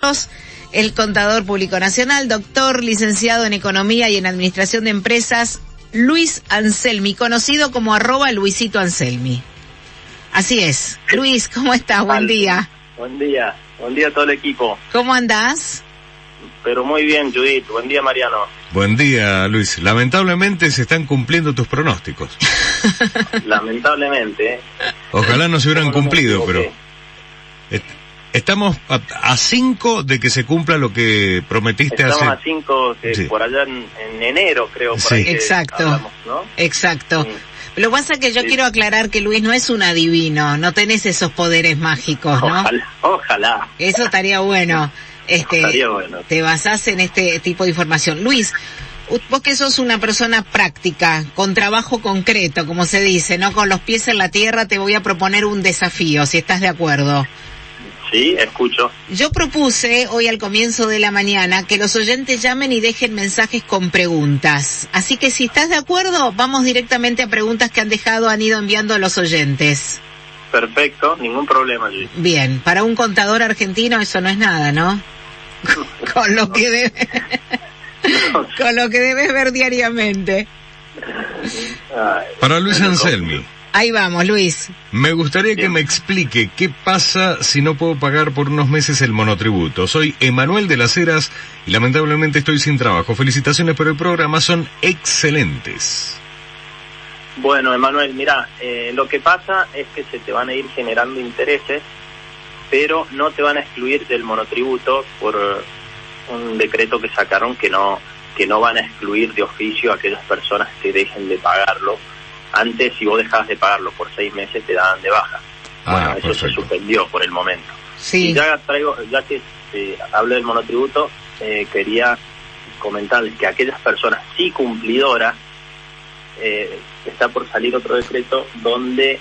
nosotros el contador público nacional, doctor, licenciado en Economía y en Administración de Empresas, Luis Anselmi, conocido como @Luisito Anselmi. Así es. Luis, ¿cómo estás? Buen día. Buen día a todo el equipo. ¿Cómo andás? Pero muy bien, Judith. Buen día, Mariano. Buen día, Luis. Lamentablemente se están cumpliendo tus pronósticos. Lamentablemente. Ojalá no se hubieran cumplido, pero estamos a 5 de que se cumpla lo que prometiste hace... Estamos a 5, sí. Por allá en enero, creo. Por ahí exacto. Hablamos, ¿no? Exacto. Sí. Lo que pasa es que yo quiero aclarar que Luis no es un adivino, no tenés esos poderes mágicos, ¿no? Ojalá. Eso estaría bueno. Estaría bueno. Te basás en este tipo de información. Luis, vos que sos una persona práctica, con trabajo concreto, como se dice, no con los pies en la tierra, te voy a proponer un desafío, si estás de acuerdo. Sí, escucho. Yo propuse hoy al comienzo de la mañana que los oyentes llamen y dejen mensajes con preguntas. Así que si estás de acuerdo, vamos directamente a preguntas que han ido enviando los oyentes. Perfecto, ningún problema, Luis. Bien, para un contador argentino eso no es nada, ¿no? Con lo que con lo que debes ver diariamente. Para Luis Anselmi. Ahí vamos, Luis. Me gustaría que me explique qué pasa si no puedo pagar por unos meses el monotributo. Soy Emanuel de las Heras y lamentablemente estoy sin trabajo. Felicitaciones por el programa, son excelentes. Bueno, Emanuel, mira, lo que pasa es que se te van a ir generando intereses, pero no te van a excluir del monotributo por un decreto que sacaron que no van a excluir de oficio a aquellas personas que dejen de pagarlo. Antes, si vos dejabas de pagarlo por 6 meses, te daban de baja. Bueno, eso se suspendió por el momento. Sí. Y ya que hablo del monotributo, quería comentarles que aquellas personas sí cumplidoras, está por salir otro decreto donde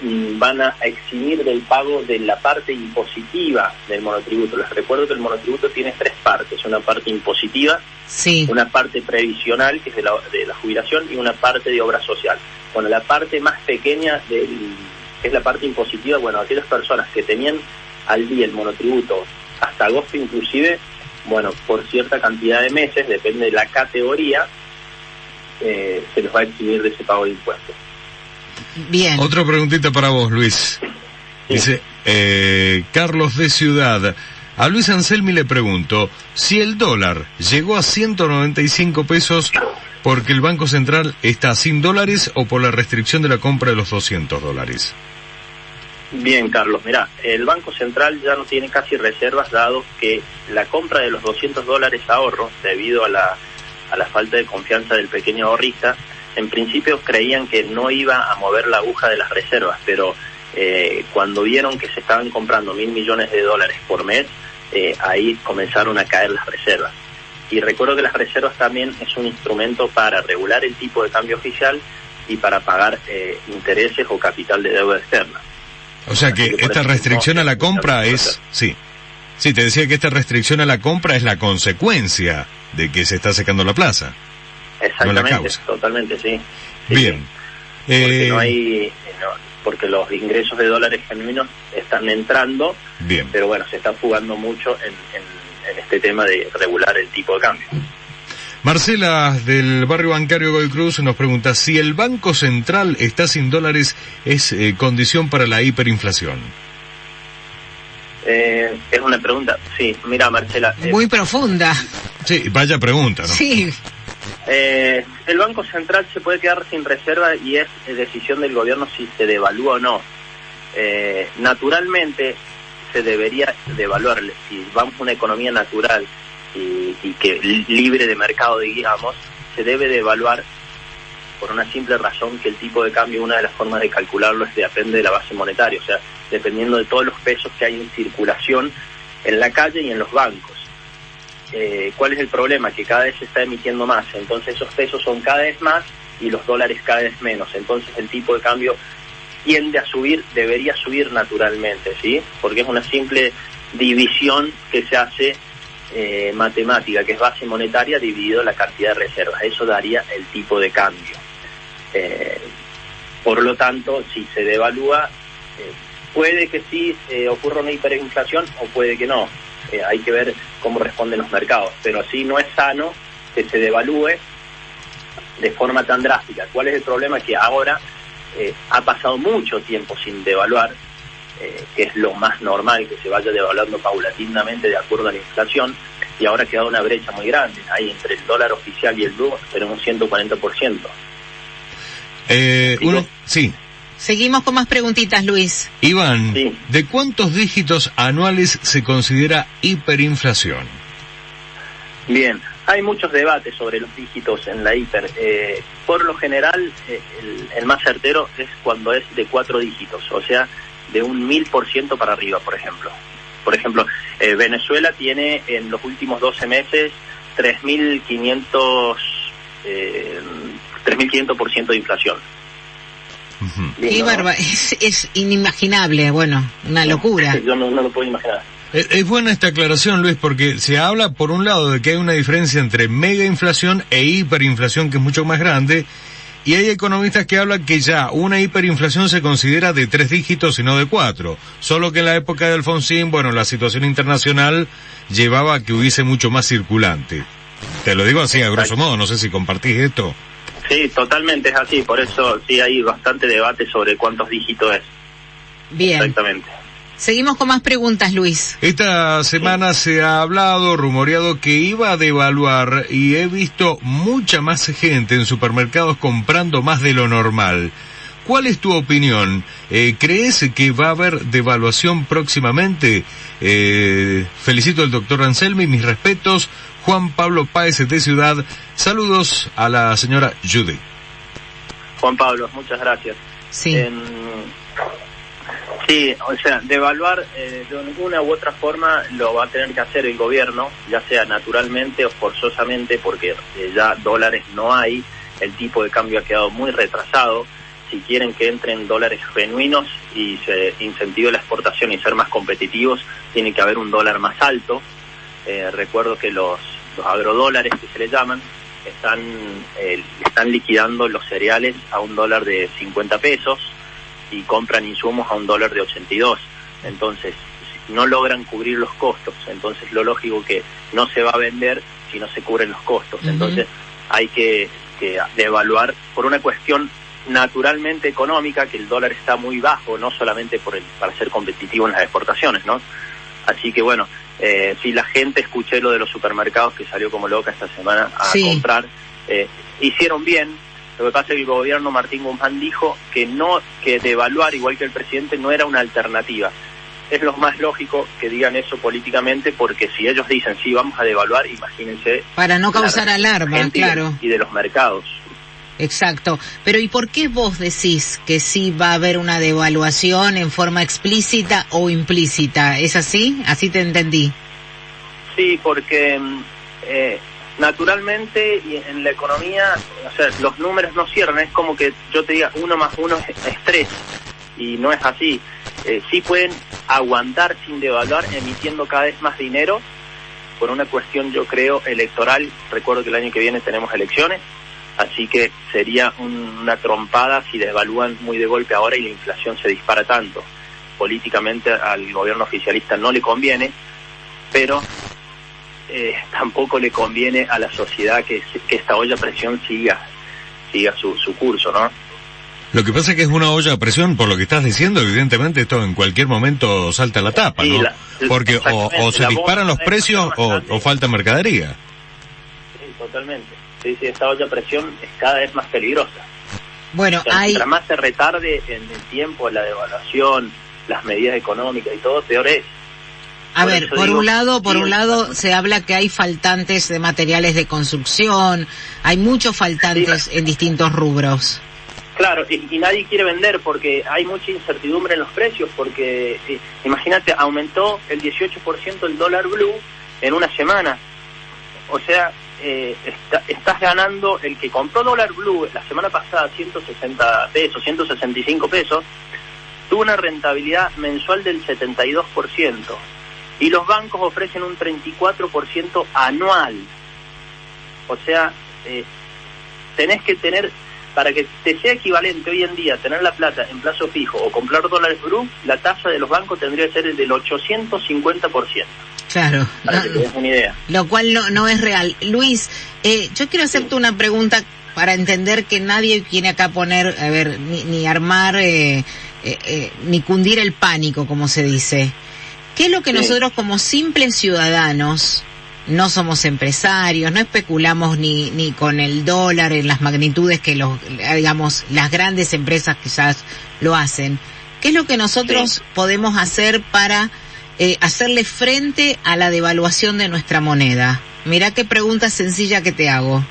van a eximir del pago de la parte impositiva del monotributo. Les recuerdo que el monotributo tiene 3 partes, una parte impositiva, sí, una parte previsional, que es de la jubilación, y una parte de obra social. Bueno, la parte más pequeña, que es la parte impositiva, bueno, aquellas personas que tenían al día el monotributo hasta agosto inclusive, bueno, por cierta cantidad de meses, depende de la categoría, se les va a eximir de ese pago de impuestos. Bien. Otra preguntita para vos, Luis. Sí. Dice, Carlos de Ciudad, a Luis Anselmi le pregunto, si el dólar llegó a 195 pesos porque el Banco Central está sin dólares o por la restricción de la compra de los $200. Bien, Carlos, mirá, el Banco Central ya no tiene casi reservas, dado que la compra de los $200 ahorro, debido a la falta de confianza del pequeño ahorrista, en principio creían que no iba a mover la aguja de las reservas, pero cuando vieron que se estaban comprando $1.000 millones por mes, ahí comenzaron a caer las reservas. Y recuerdo que las reservas también es un instrumento para regular el tipo de cambio oficial y para pagar intereses o capital de deuda externa. O sea que esta restricción a la compra es... Sí, te decía que esta restricción a la compra es la consecuencia de que se está secando la plaza. Exactamente, no, totalmente, sí. Bien. Porque porque los ingresos de dólares genuinos están entrando, bien, pero bueno, se está jugando mucho en este tema de regular el tipo de cambio. Marcela, del barrio bancario Godoy Cruz, nos pregunta, si el Banco Central está sin dólares, ¿es condición para la hiperinflación? Es una pregunta, sí, mira, Marcela. Muy profunda. Sí, vaya pregunta, ¿no? Sí. El Banco Central se puede quedar sin reserva y es decisión del gobierno si se devalúa o no. Naturalmente se debería devaluar, si vamos a una economía natural y que libre de mercado, digamos, se debe devaluar por una simple razón, que el tipo de cambio, una de las formas de calcularlo depende de la base monetaria, o sea, dependiendo de todos los pesos que hay en circulación en la calle y en los bancos. ¿Cuál es el problema? Que cada vez se está emitiendo más, entonces esos pesos son cada vez más y los dólares cada vez menos, entonces el tipo de cambio tiende a subir, debería subir naturalmente, ¿sí? Porque es una simple división que se hace matemática, que es base monetaria dividido la cantidad de reservas, eso daría el tipo de cambio. Por lo tanto, si se devalúa, puede que sí ocurra una hiperinflación o puede que no. hay que ver cómo responden los mercados, pero sí no es sano que se devalúe de forma tan drástica. ¿Cuál es el problema? Que ahora ha pasado mucho tiempo sin devaluar, que es lo más normal, que se vaya devaluando paulatinamente de acuerdo a la inflación, y ahora ha quedado una brecha muy grande. Ahí entre el dólar oficial y el blue tenemos 140%. Sí. Seguimos con más preguntitas, Luis. Iván, Sí. ¿de cuántos dígitos anuales se considera hiperinflación? Bien, hay muchos debates sobre los dígitos en la hiper. Por lo general, el más certero es cuando es de 4 dígitos, o sea, de un 1000% para arriba, por ejemplo. Por ejemplo, Venezuela tiene en los últimos 12 meses 3.500% de inflación. Qué barba, es inimaginable, bueno, una locura. Yo no lo puedo imaginar. Es buena esta aclaración, Luis, porque se habla, por un lado, de que hay una diferencia entre mega inflación e hiperinflación, que es mucho más grande, y hay economistas que hablan que ya una hiperinflación se considera de 3 dígitos y no de 4, solo que en la época de Alfonsín, bueno, la situación internacional llevaba a que hubiese mucho más circulante. Te lo digo así, a grosso modo, no sé si compartís esto. Sí, totalmente es así, por eso sí hay bastante debate sobre cuántos dígitos es. Bien. Exactamente. Seguimos con más preguntas, Luis. Esta semana se ha hablado, rumoreado que iba a devaluar, y he visto mucha más gente en supermercados comprando más de lo normal. ¿Cuál es tu opinión? ¿Crees que va a haber devaluación próximamente? Felicito al doctor Anselmi, mis respetos. Juan Pablo Páez de Ciudad. Saludos a la señora Judy. Juan Pablo, muchas gracias. Sí. Sí, o sea, devaluar de ninguna u otra forma lo va a tener que hacer el gobierno, ya sea naturalmente o forzosamente, porque ya dólares no hay, el tipo de cambio ha quedado muy retrasado. Si quieren que entren dólares genuinos y se incentive la exportación y ser más competitivos, tiene que haber un dólar más alto. Recuerdo que los agrodólares, que se le llaman, están liquidando los cereales a $1 de 50 pesos y compran insumos a $1 de 82. Entonces, no logran cubrir los costos. Entonces, lo lógico que no se va a vender si no se cubren los costos. Entonces, hay que devaluar por una cuestión naturalmente económica, que el dólar está muy bajo, no solamente para ser competitivo en las exportaciones, ¿no? Así que bueno, si la gente, escuché lo de los supermercados que salió como loca esta semana a comprar, hicieron bien. Lo que pasa es que el gobierno Martín Guzmán dijo que devaluar, igual que el presidente, no era una alternativa. Es lo más lógico que digan eso políticamente, porque si ellos dicen sí, vamos a devaluar, imagínense. Para no causar alarma, claro. Y de los mercados. Exacto. Pero ¿y por qué vos decís que sí va a haber una devaluación en forma explícita o implícita? ¿Es así? Así te entendí. Sí, porque naturalmente y en la economía, o sea, los números no cierran. Es como que yo te diga 1 más 1 es 3, y no es así. Sí pueden aguantar sin devaluar, emitiendo cada vez más dinero por una cuestión, yo creo, electoral. Recuerdo que el año que viene tenemos elecciones. Así que sería una trompada si devalúan muy de golpe ahora y la inflación se dispara tanto. Políticamente al gobierno oficialista no le conviene, pero tampoco le conviene a la sociedad que esta olla a presión siga su curso, ¿no? Lo que pasa es que es una olla a presión, por lo que estás diciendo. Evidentemente esto en cualquier momento salta a la tapa, ¿no? Porque o se disparan los precios o falta mercadería. Sí, totalmente. Sí, esta olla a presión es cada vez más peligrosa. Bueno, o sea, mientras más se retarde en el tiempo la devaluación, las medidas económicas y todo, peor es. A ver, por un lado se habla que hay faltantes de materiales de construcción, hay muchos faltantes en distintos rubros. Claro, y nadie quiere vender porque hay mucha incertidumbre en los precios, porque imagínate, aumentó el 18% el dólar blue en una semana. O sea, estás ganando, el que compró dólar blue la semana pasada 160 pesos, 165 pesos, tuvo una rentabilidad mensual del 72%, y los bancos ofrecen un 34% anual. O sea, tenés que tener, para que te sea equivalente hoy en día tener la plata en plazo fijo o comprar dólares blue, la tasa de los bancos tendría que ser el del 850%. Claro. Para que te des una idea. Lo cual no es real. Luis, yo quiero hacerte una pregunta para entender que nadie quiere acá poner, a ver, ni armar, ni cundir el pánico, como se dice. ¿Qué es lo que nosotros como simples ciudadanos, no somos empresarios, no especulamos ni con el dólar en las magnitudes que digamos, las grandes empresas quizás lo hacen? ¿Qué es lo que nosotros podemos hacer para hacerle frente a la devaluación de nuestra moneda? Mirá qué pregunta sencilla que te hago.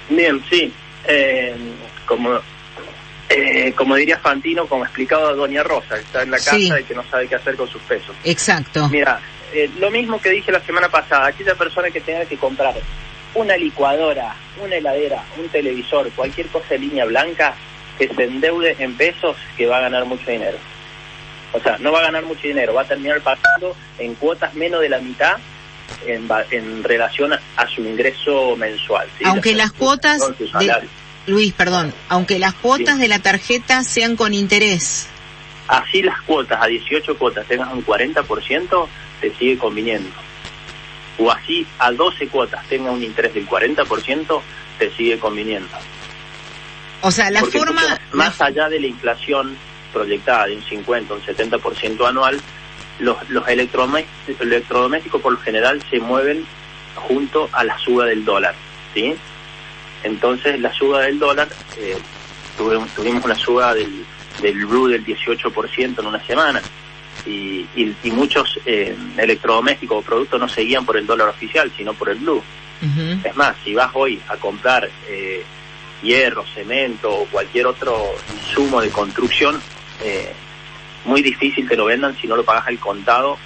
Bien, sí. Como diría Fantino, como explicaba a Doña Rosa, que está en la casa y que no sabe qué hacer con sus pesos. Exacto. Mira, lo mismo que dije la semana pasada, aquella persona que tenga que comprar una licuadora, una heladera, un televisor, cualquier cosa de línea blanca, que se endeude en pesos, que va a ganar mucho dinero. O sea, no va a ganar mucho dinero, va a terminar pagando en cuotas menos de la mitad en relación a su ingreso mensual. ¿Sí? Aunque las cuotas Luis, perdón, aunque las cuotas de la tarjeta sean con interés. Así las cuotas, a 18 cuotas tengas un 40%, te sigue conviniendo. O así a 12 cuotas tengas un interés del 40%, te sigue conviniendo. O sea, Porque más allá de la inflación proyectada de un 50, un 70% anual, los electrodomésticos por lo general se mueven junto a la suba del dólar, ¿sí? Entonces la suba del dólar, tuvimos una suba del blue del 18% en una semana, y muchos electrodomésticos o productos no seguían por el dólar oficial, sino por el blue. Uh-huh. Es más, si vas hoy a comprar hierro, cemento o cualquier otro insumo de construcción, muy difícil te lo vendan si no lo pagas al contado,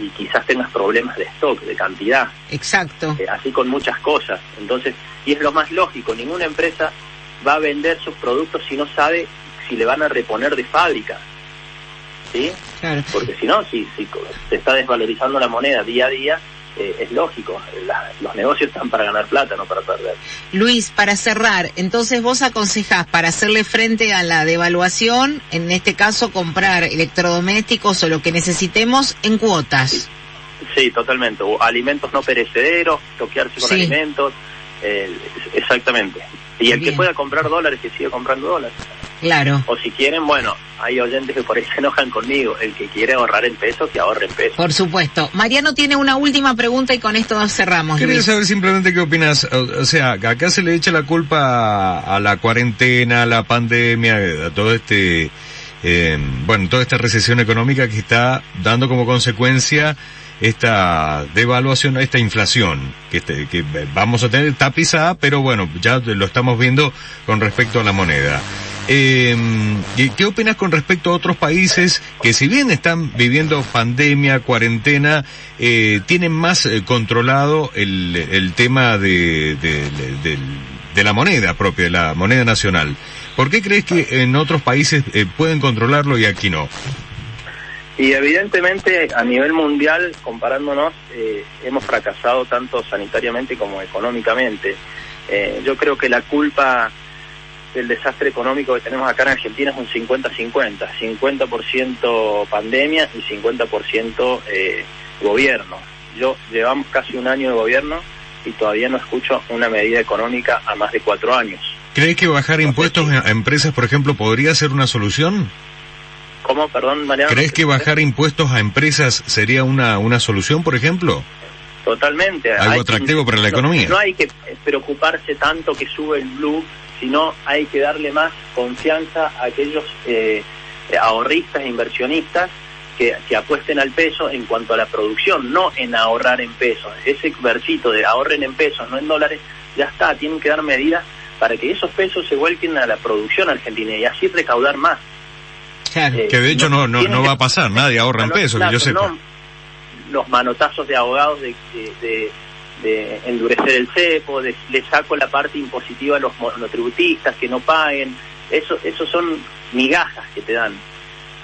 y quizás tengas problemas de stock, de cantidad. Exacto. Así con muchas cosas. Entonces, y es lo más lógico, ninguna empresa va a vender sus productos si no sabe si le van a reponer de fábrica, ¿sí? Claro. Porque si no, si se está desvalorizando la moneda día a día, es lógico, los negocios están para ganar plata, no para perder. Luis, para cerrar, entonces vos aconsejás para hacerle frente a la devaluación, en este caso comprar electrodomésticos o lo que necesitemos en cuotas. Sí, totalmente, o alimentos no perecederos, toquearse con alimentos, exactamente. Y el que pueda comprar dólares, que siga comprando dólares. Claro. O si quieren, bueno, hay oyentes que por ahí se enojan conmigo. El que quiere ahorrar en pesos, que ahorre en pesos. Por supuesto. Mariano tiene una última pregunta y con esto cerramos. Quería saber simplemente qué opinas. O sea, acá se le echa la culpa a la cuarentena, a la pandemia, a todo toda esta recesión económica que está dando como consecuencia esta devaluación, esta inflación que vamos a tener tapizada, pero bueno, ya lo estamos viendo con respecto a la moneda. ¿Qué opinas con respecto a otros países que, si bien están viviendo pandemia, cuarentena, tienen más controlado el tema de la moneda propia, de la moneda nacional? ¿Por qué crees que en otros países pueden controlarlo y aquí no? Y evidentemente a nivel mundial, comparándonos, hemos fracasado tanto sanitariamente como económicamente. Yo creo que la culpa del desastre económico que tenemos acá en Argentina es un 50-50, 50% pandemia y 50% gobierno. Llevamos casi un año de gobierno y todavía no escucho una medida económica a más de 4 años. ¿Crees que bajar impuestos a empresas, por ejemplo, podría ser una solución? ¿Cómo? Perdón, Mariano. ¿Crees que bajar impuestos a empresas sería una solución, por ejemplo? Totalmente. Algo atractivo para la economía. No hay que preocuparse tanto que sube el blue, sino hay que darle más confianza a aquellos ahorristas e inversionistas que apuesten al peso en cuanto a la producción, no en ahorrar en pesos. Ese versito de ahorren en pesos, no en dólares, ya está. Tienen que dar medidas para que esos pesos se vuelquen a la producción argentina y así recaudar más. Claro. Que de hecho no va a pasar, nadie ahorra en pesos, que yo sepa. No, los manotazos de abogados de endurecer el cepo, le saco la parte impositiva a los monotributistas que no paguen, eso son migajas que te dan.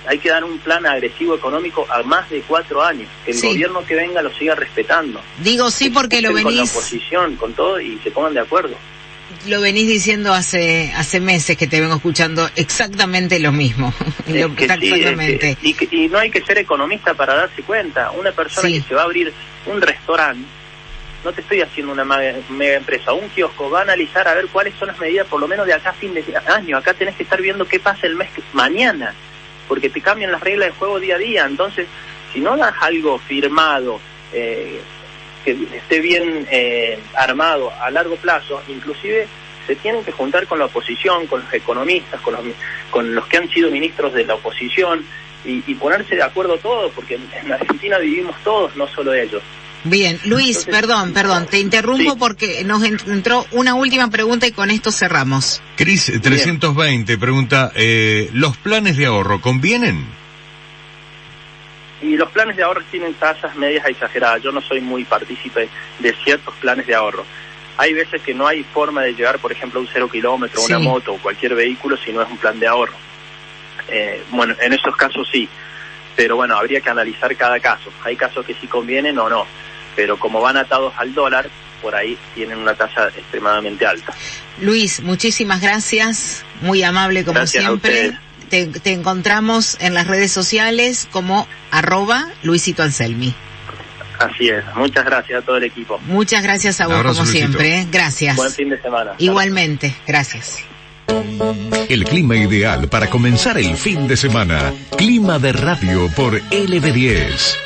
Hay que dar un plan agresivo económico a más de 4 años, que el gobierno que venga lo siga respetando. Digo sí porque lo venís... Con la oposición, con todo, y se pongan de acuerdo. Lo venís diciendo hace meses que te vengo escuchando exactamente lo mismo. Exactamente. Y no hay que ser economista para darse cuenta. Una persona que se va a abrir un restaurante, no te estoy haciendo una mega empresa, un kiosco, va a analizar a ver cuáles son las medidas, por lo menos de acá a fin de año. Acá tenés que estar viendo qué pasa el mes mañana, porque te cambian las reglas de juego día a día. Entonces, si no das algo firmado, que esté bien armado a largo plazo, inclusive se tienen que juntar con la oposición, con los economistas, con los que han sido ministros de la oposición y ponerse de acuerdo todos, porque en Argentina vivimos todos, no solo ellos. Bien, Luis, entonces, perdón, te interrumpo porque nos entró una última pregunta y con esto cerramos. Cris 320 pregunta, ¿los planes de ahorro convienen? Y los planes de ahorro tienen tasas medias exageradas. Yo no soy muy partícipe de ciertos planes de ahorro. Hay veces que no hay forma de llegar, por ejemplo, a un 0 kilómetro, una moto o cualquier vehículo si no es un plan de ahorro. Bueno, en esos casos sí, pero bueno, habría que analizar cada caso. Hay casos que sí convienen o no, pero como van atados al dólar, por ahí tienen una tasa extremadamente alta. Luis, muchísimas gracias, muy amable como gracias siempre. Te encontramos en las redes sociales como @Luisito Anselmi. Así es, muchas gracias a todo el equipo. Muchas gracias a vos como Luisito. siempre, gracias. Buen fin de semana. Igualmente, gracias. El clima ideal para comenzar el fin de semana. Clima de radio por LB10.